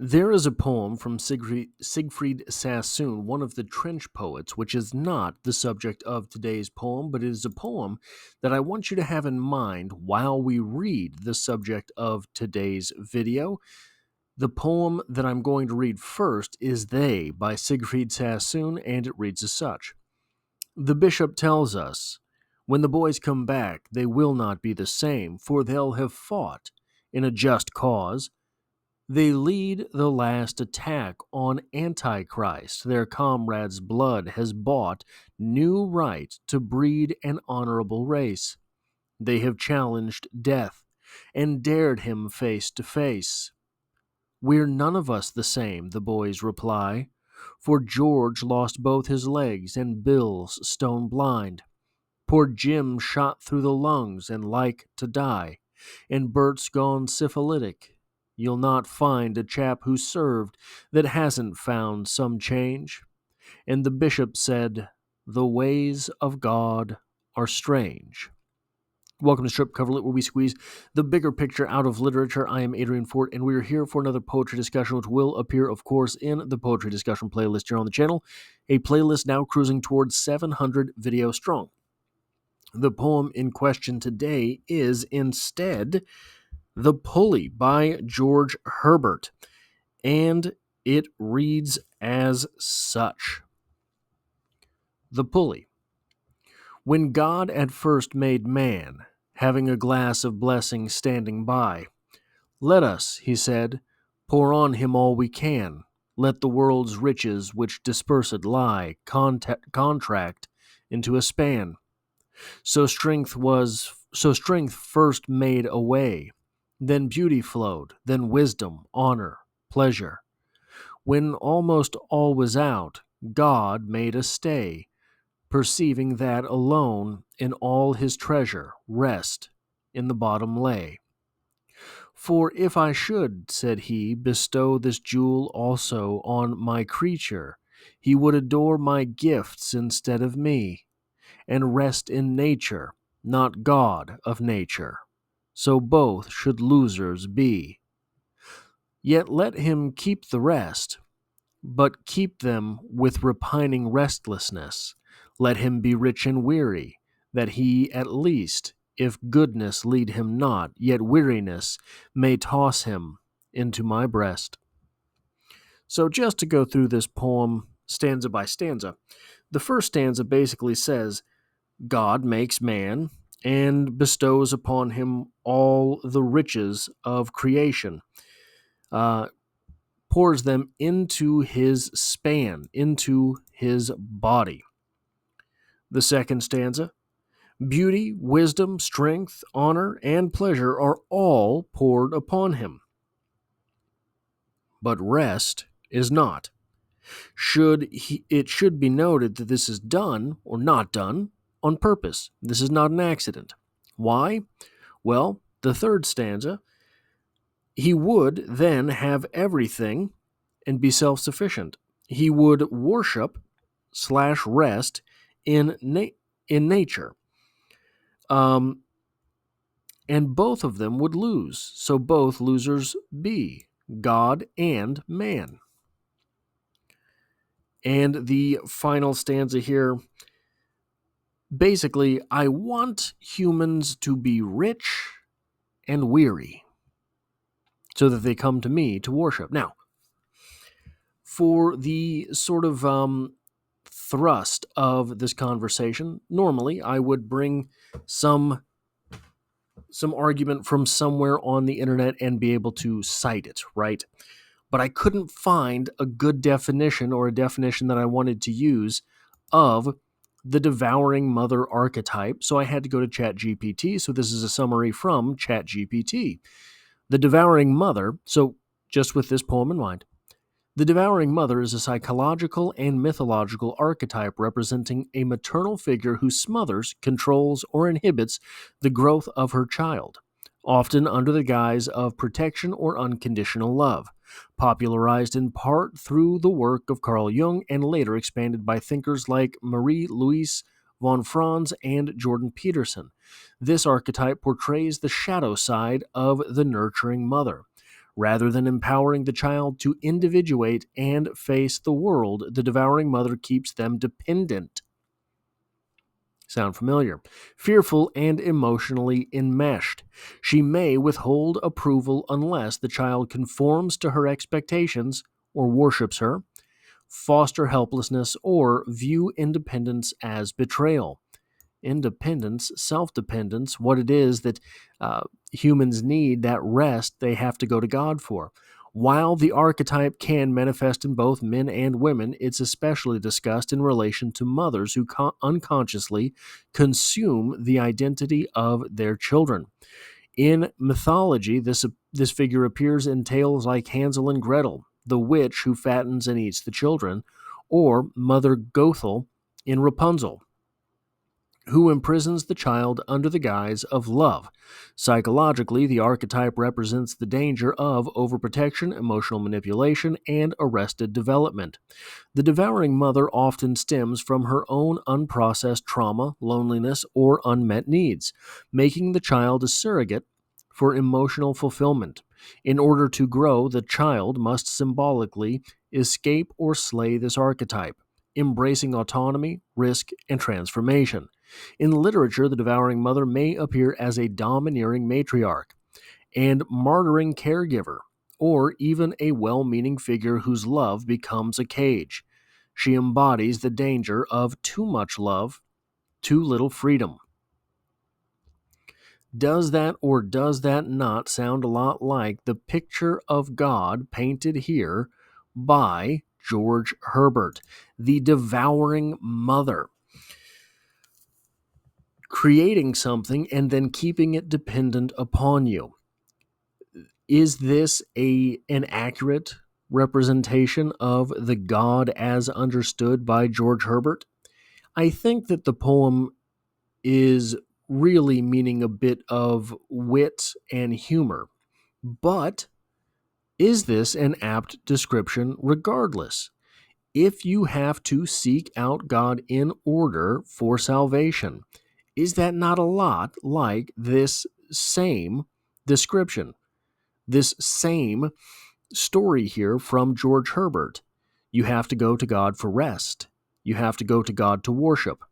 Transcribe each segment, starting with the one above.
There is a poem from Siegfried Sassoon, one of the trench poets, which is not the subject of today's poem, but it is a poem that I want you to have in mind while we read the subject of today's video. The poem that I'm going to read first is They by Siegfried Sassoon, and it reads as such. The bishop tells us, when the boys come back, they will not be the same, for they'll have fought in a just cause. They lead the last attack on Antichrist. Their comrade's blood has bought new right to breed an honorable race. They have challenged death and dared him face to face. We're none of us the same, the boys reply, for George lost both his legs and Bill's stone blind. Poor Jim shot through the lungs and like to die, and Bert's gone syphilitic. You'll not find a chap who served that hasn't found some change. And the bishop said, the ways of God are strange. Welcome to Strip Coverlet, where we squeeze the bigger picture out of literature. I am Adrian Fort, and we are here for another poetry discussion, which will appear, of course, in the poetry discussion playlist here on the channel, a playlist now cruising towards 700 videos strong. The poem in question today is instead The Pulley by George Herbert, and it reads as such. The Pulley. When God at first made man, having a glass of blessing standing by, let us, he said, pour on him all we can. Let the world's riches which dispersed lie contract into a span. So strength first made a way, then beauty flowed, then wisdom, honor, pleasure. When almost all was out, God made a stay, perceiving that alone in all his treasure rest in the bottom lay. For if I should, said he, bestow this jewel also on my creature, he would adore my gifts instead of me, and rest in nature, not God of nature. So both should losers be. Yet let him keep the rest, but keep them with repining restlessness. Let him be rich and weary, that he at least, if goodness lead him not, yet weariness may toss him into my breast. So just to go through this poem stanza by stanza, the first stanza basically says, God makes man and bestows upon him all the riches of creation, pours them into his span, into his body. The second stanza, beauty, wisdom, strength, honor, and pleasure are all poured upon him. But rest is not. It should be noted that this is done, or not done, on purpose. This is not an accident. Why? Well, the third stanza, he would then have everything and be self-sufficient. He would worship/rest in nature. And both of them would lose. So both losers be, God and man. And the final stanza here, basically, I want humans to be rich and weary so that they come to me to worship. Now, for the sort of thrust of this conversation, normally I would bring some argument from somewhere on the internet and be able to cite it, right? But I couldn't find a good definition or a definition that I wanted to use of the devouring mother archetype, so I had to go to ChatGPT. So this is a summary from ChatGPT. The devouring mother, so just with this poem in mind, the devouring mother is a psychological and mythological archetype representing a maternal figure who smothers, controls, or inhibits the growth of her child, often under the guise of protection or unconditional love. Popularized in part through the work of Carl Jung and later expanded by thinkers like Marie-Louise von Franz and Jordan Peterson. This archetype portrays the shadow side of the nurturing mother, Rather than empowering the child to individuate and face the world, the devouring mother keeps them dependent. Sound familiar? Fearful and emotionally enmeshed. She may withhold approval unless the child conforms to her expectations or worships her, foster helplessness, or view independence as betrayal. Independence, self-dependence, what it is that humans need, that rest they have to go to God for. While the archetype can manifest in both men and women, it's especially discussed in relation to mothers who unconsciously consume the identity of their children. In mythology, this figure appears in tales like Hansel and Gretel, the witch who fattens and eats the children, or Mother Gothel in Rapunzel, who imprisons the child under the guise of love. Psychologically, the archetype represents the danger of overprotection, emotional manipulation, and arrested development. The devouring mother often stems from her own unprocessed trauma, loneliness, or unmet needs, making the child a surrogate for emotional fulfillment. In order to grow, the child must symbolically escape or slay this archetype, embracing autonomy, risk, and transformation. In literature, the devouring mother may appear as a domineering matriarch and martyring caregiver, or even a well meaning figure whose love becomes a cage. She embodies the danger of too much love, too little freedom. Does that or does that not sound a lot like the picture of God painted here by George Herbert, the devouring mother? Creating something and then keeping it dependent upon you. Is this an accurate representation of the God as understood by George Herbert? I think that the poem is really meaning a bit of wit and humor, but is this an apt description regardless? If you have to seek out God in order for salvation, is that not a lot like this same description, this same story here from George Herbert? You have to go to God for rest. You have to go to God to worship.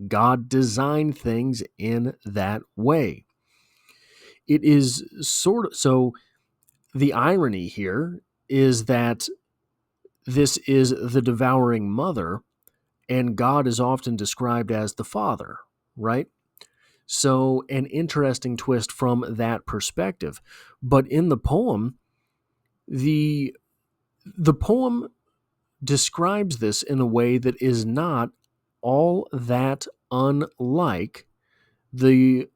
God designed things in that way. It is sort of so. The irony here is that this is the devouring mother, and God is often described as the father, right? So, an interesting twist from that perspective. But in the poem, the poem describes this in a way that is not all that unlike the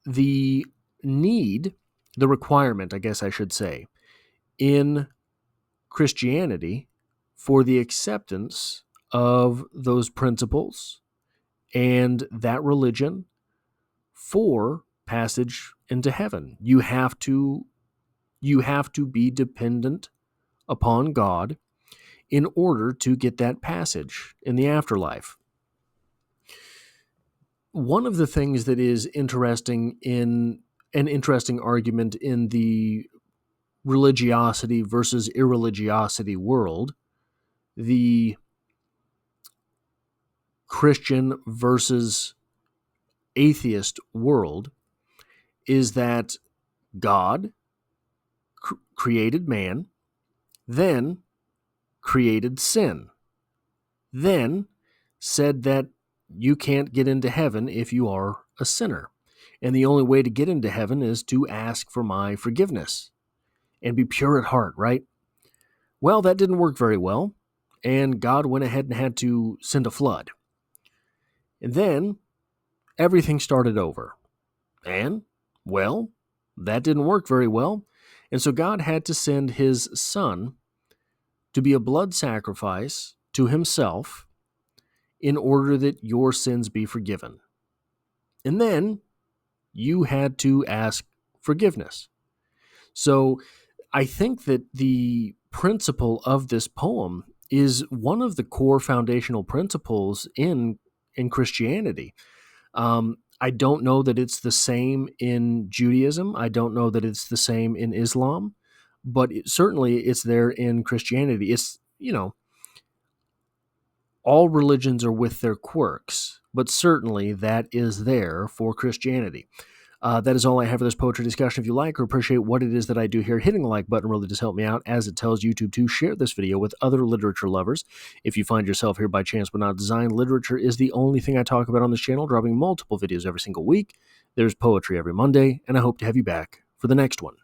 the need, the requirement, I guess I should say, in Christianity for the acceptance of those principles and that religion for passage into heaven. You have to be dependent upon God in order to get that passage in the afterlife. One of the things that is interesting in an interesting argument in the religiosity versus irreligiosity world, the Christian versus atheist world, is that God created man, then created sin, then said that you can't get into heaven if you are a sinner. And the only way to get into heaven is to ask for my forgiveness and be pure at heart, right? Well, that didn't work very well, and God went ahead and had to send a flood. And then everything started over. And, well, that didn't work very well. And so God had to send his son to be a blood sacrifice to himself in order that your sins be forgiven. And then you had to ask forgiveness. So I think that the principle of this poem is one of the core foundational principles in Christianity. I don't know that it's the same in Judaism. I don't know that it's the same in Islam. but certainly it's there in Christianity. It's, all religions are with their quirks, but certainly that is there for Christianity. That is all I have for this poetry discussion. If you like or appreciate what it is that I do here, hitting the like button really does help me out, as it tells YouTube to share this video with other literature lovers. If you find yourself here by chance but not design, literature is the only thing I talk about on this channel, dropping multiple videos every single week. There's poetry every Monday, and I hope to have you back for the next one.